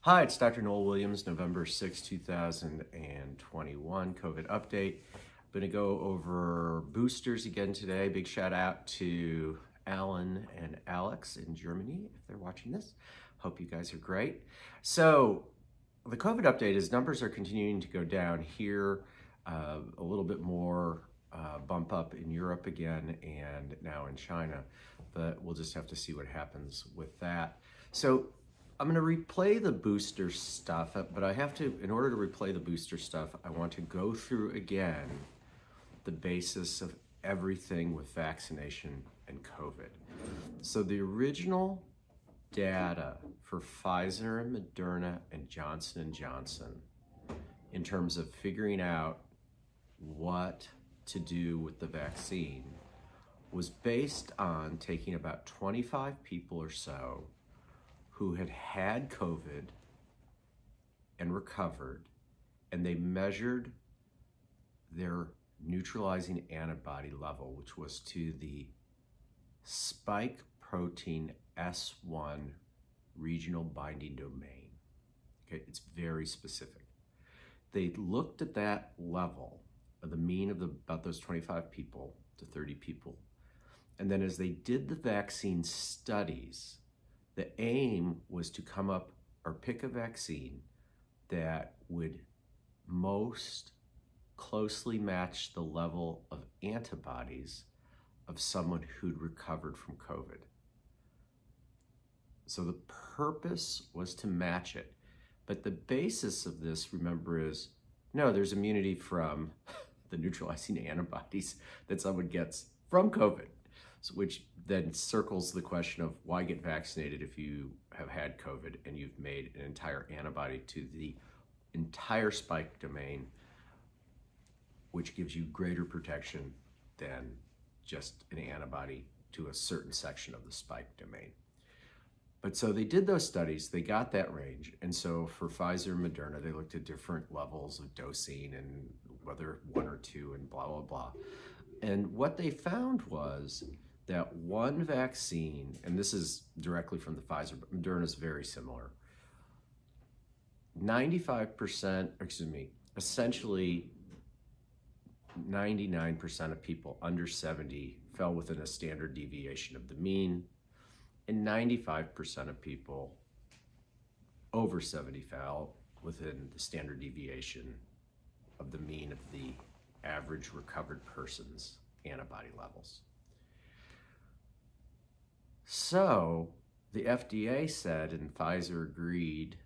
Hi, it's Dr. Noel Williams, November 6, 2021, COVID update. I'm going to go over boosters again today. Big shout out to Alan and Alex in Germany, if they're watching this. Hope you guys are great. So the COVID update is numbers are continuing to go down here, a little bit more bump up in Europe again and now in China, but we'll just have to see what happens with that. So I'm going to replay the booster stuff, but I have to, in order to replay the booster stuff, I want to go through again the basis of everything with vaccination and COVID. So the original data for Pfizer and Moderna and Johnson & Johnson in terms of figuring out what to do with the vaccine was based on taking about 25 people or so who had had COVID and recovered, and they measured their neutralizing antibody level, which was to the spike protein S1 regional binding domain. Okay, it's very specific. They looked at that level of the mean of about those 25 people to 30 people, and then as they did the vaccine studies, the aim was to come up or pick a vaccine that would most closely match the level of antibodies of someone who'd recovered from COVID. So the purpose was to match it. But the basis of this, remember, is no, there's immunity from the neutralizing antibodies that someone gets from COVID, which then circles the question of why get vaccinated if you have had COVID and you've made an entire antibody to the entire spike domain, which gives you greater protection than just an antibody to a certain section of the spike domain. But so they did those studies, they got that range. And so for Pfizer and Moderna, they looked at different levels of dosing and whether 1 or 2 and blah, blah, blah. And what they found was that one vaccine, and this is directly from the Pfizer, but Moderna is very similar. essentially 99% of people under 70 fell within a standard deviation of the mean, and 95% of people over 70 fell within the standard deviation of the mean of the average recovered person's antibody levels. So the FDA said, and Pfizer agreed,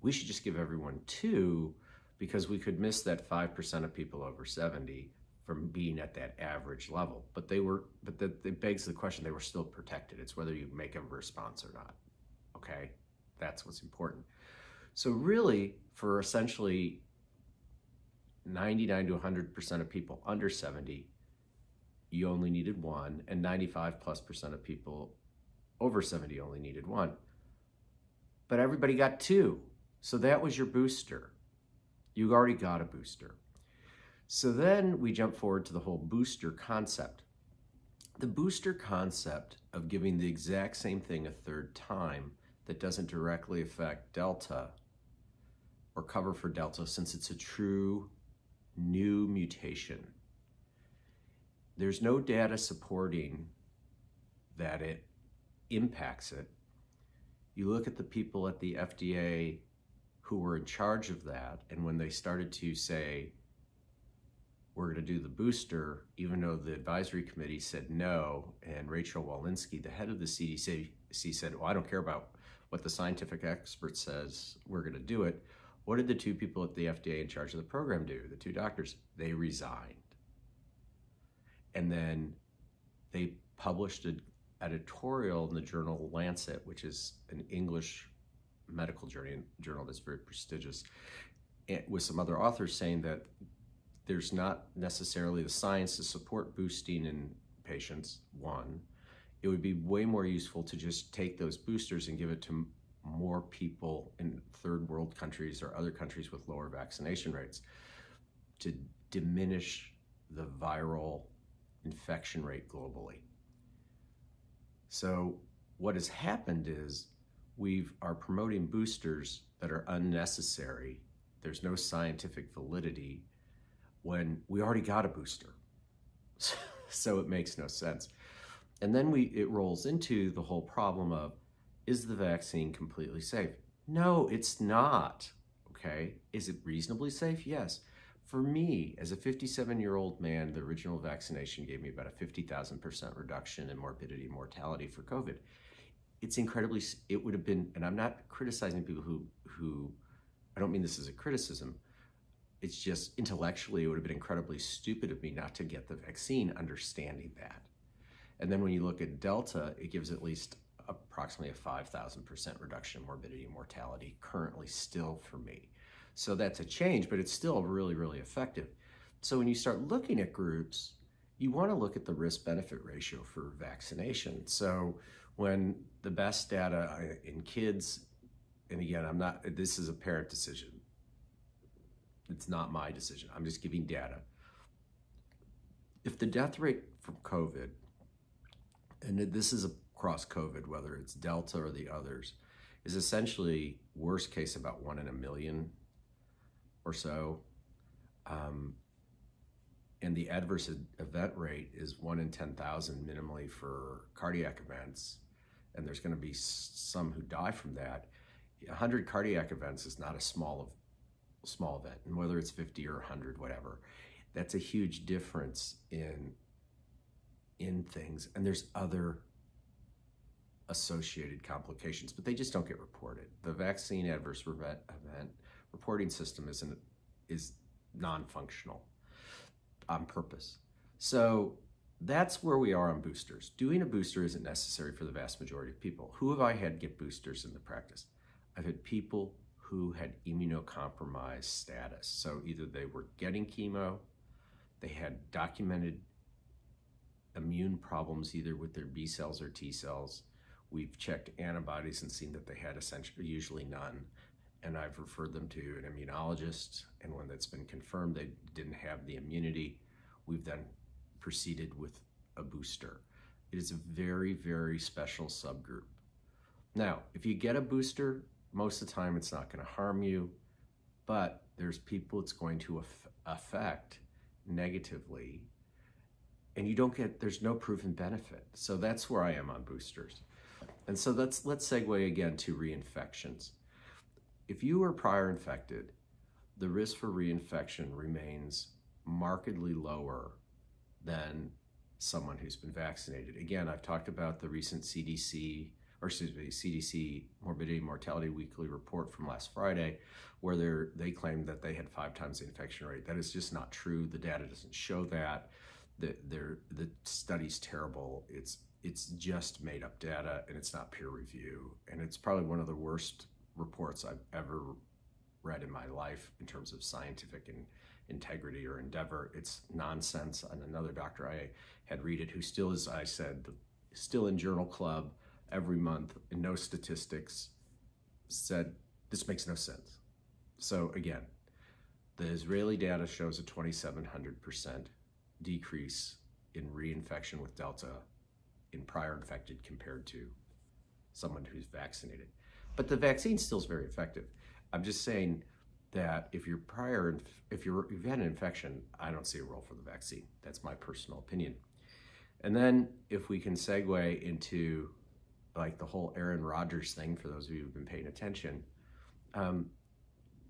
we should just give everyone 2 because we could miss that 5% of people over 70 from being at that average level. But that begs the question, they were still protected. It's whether you make a response or not, okay? That's what's important. So really, for essentially 99 to 100% of people under 70, you only needed 1, and 95+% of people over 70 only needed 1. But everybody got 2. So that was your booster. You already got a booster. So then we jump forward to the whole booster concept. The booster concept of giving the exact same thing a 3rd time that doesn't directly affect Delta or cover for Delta, since it's a true new mutation. There's no data supporting that it impacts it. You look at the people at the FDA who were in charge of that, and when they started to say, we're going to do the booster, even though the advisory committee said no, and Rachel Walensky, the head of the CDC, said, well, I don't care about what the scientific expert says, we're going to do it. What did the 2 people at the FDA in charge of the program do? The 2 doctors, they resigned. And then they published an editorial in the journal Lancet, which is an English medical journal that's very prestigious, with some other authors saying that there's not necessarily the science to support boosting in patients, 1. It would be way more useful to just take those boosters and give it to more people in 3rd world countries or other countries with lower vaccination rates to diminish the viral infection rate globally. So what has happened is we are promoting boosters that are unnecessary. There's no scientific validity when we already got a booster. So it makes no sense. And then it rolls into the whole problem of, is the vaccine completely safe? No, it's not, okay? Is it reasonably safe? Yes. For me, as a 57-year-old man, the original vaccination gave me about a 50,000% reduction in morbidity and mortality for COVID. It's incredibly, it would have been, and I'm not criticizing people who, I don't mean this as a criticism, it's just intellectually, it would have been incredibly stupid of me not to get the vaccine, understanding that. And then when you look at Delta, it gives at least approximately a 5,000% reduction in morbidity and mortality currently still for me. So that's a change, but it's still really, really effective. So when you start looking at groups, you want to look at the risk-benefit ratio for vaccination. So when the best data in kids, and again, this is a parent decision. It's not my decision. I'm just giving data. If the death rate from COVID, and this is across COVID, whether it's Delta or the others, is essentially worst case about 1 in a million or so. And the adverse event rate is 1 in 10,000 minimally for cardiac events. And there's going to be some who die from that. 100 cardiac events is not a small event, and whether it's 50 or 100, whatever, that's a huge difference in things. And there's other associated complications, but they just don't get reported. The vaccine adverse event reporting system is non-functional on purpose. So that's where we are on boosters. Doing a booster isn't necessary for the vast majority of people. Who have I had get boosters in the practice? I've had people who had immunocompromised status. So either they were getting chemo, they had documented immune problems either with their B cells or T cells. We've checked antibodies and seen that they had usually none. And I've referred them to an immunologist, and when that's been confirmed they didn't have the immunity, we've then proceeded with a booster. It is a very, very special subgroup. Now, if you get a booster, most of the time it's not going to harm you, but there's people it's going to affect negatively, and there's no proven benefit. So that's where I am on boosters. And so let's segue again to reinfections. If you were prior infected, the risk for reinfection remains markedly lower than someone who's been vaccinated. Again, I've talked about the recent CDC Morbidity and Mortality Weekly report from last Friday, where they claimed that they had 5 times the infection rate. That is just not true. The data doesn't show that. The study's terrible. It's just made up data, and it's not peer review. And it's probably one of the worst reports I've ever read in my life in terms of scientific integrity or endeavor. It's nonsense. And another doctor I had read it, who still is, I said, still in Journal Club every month, and no statistics, said this makes no sense. So again, the Israeli data shows a 2,700% decrease in reinfection with Delta in prior infected compared to someone who's vaccinated. But the vaccine still is very effective. I'm just saying that if you've had an infection, I don't see a role for the vaccine. That's my personal opinion. And then if we can segue into like the whole Rodgers thing, for those of you who've been paying attention.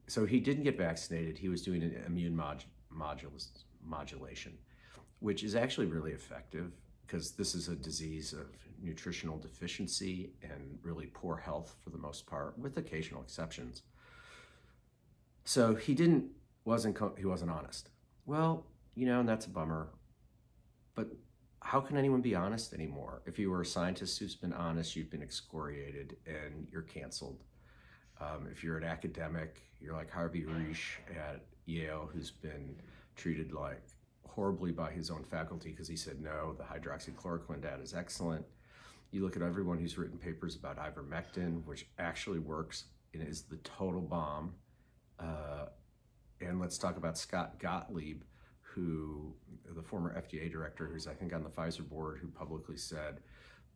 So he didn't get vaccinated. He was doing an immune modulation, which is actually really effective because this is a disease of nutritional deficiency and really poor health for the most part, with occasional exceptions. So he wasn't honest. Well, and that's a bummer, but how can anyone be honest anymore? If you were a scientist who's been honest, you've been excoriated and you're canceled. If you're an academic, you're like Harvey Risch at Yale, who's been treated like horribly by his own faculty because he said, no, the hydroxychloroquine data is excellent. You look at everyone who's written papers about ivermectin, which actually works and is the total bomb. And let's talk about Scott Gottlieb, the former FDA director, who's I think on the Pfizer board, who publicly said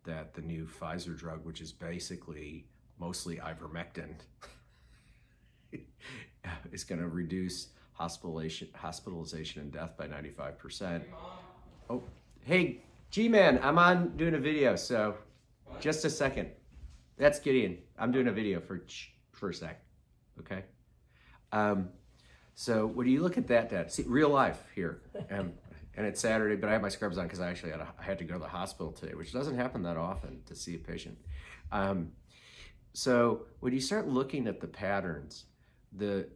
that the new Pfizer drug, which is basically mostly ivermectin, is going to reduce hospitalization and death by 95%. Oh, hey, G-Man, I'm on doing a video, so just a second. That's Gideon. I'm doing a video for a sec, okay? So when you look at that data, see, real life here, and it's Saturday, but I have my scrubs on because I actually had to go to the hospital today, which doesn't happen that often to see a patient. So when you start looking at the patterns, the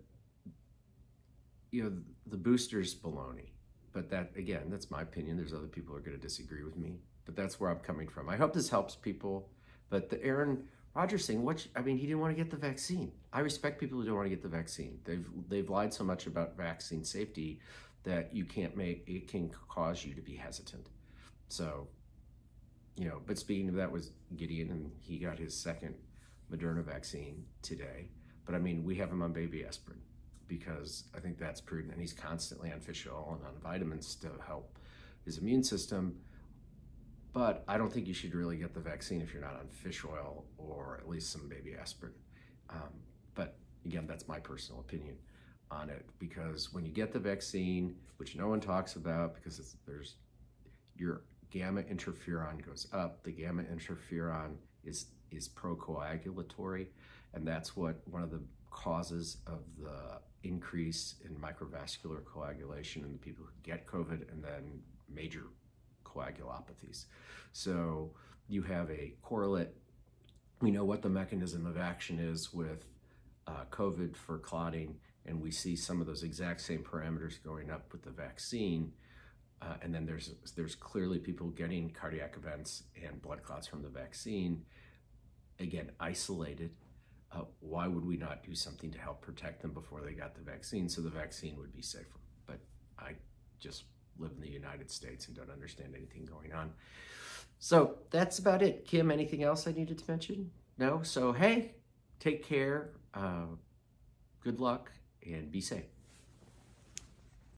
booster's baloney. But that, again, that's my opinion. There's other people who are going to disagree with me, but that's where I'm coming from. I hope this helps people. But the Aaron Rodgers thing, he didn't want to get the vaccine. I respect people who don't want to get the vaccine. They've lied so much about vaccine safety that it can cause you to be hesitant. So, but speaking of that was Gideon, and he got his second Moderna vaccine today. But we have him on baby aspirin because I think that's prudent, and he's constantly on fish oil and on vitamins to help his immune system. But I don't think you should really get the vaccine if you're not on fish oil or at least some baby aspirin. But again, that's my personal opinion on it, because when you get the vaccine, which no one talks about because your gamma interferon goes up. The gamma interferon is procoagulatory, and that's one of the causes of the increase in microvascular coagulation in the people who get COVID and then major coagulopathies. So you have a correlate. We know what the mechanism of action is with COVID for clotting, and we see some of those exact same parameters going up with the vaccine. And then there's clearly people getting cardiac events and blood clots from the vaccine. Again, isolated. Why would we not do something to help protect them before they got the vaccine so the vaccine would be safer? But I just live in the United States and don't understand anything going on. So that's about it. Kim, anything else I needed to mention? No? So hey, take care, good luck, and be safe.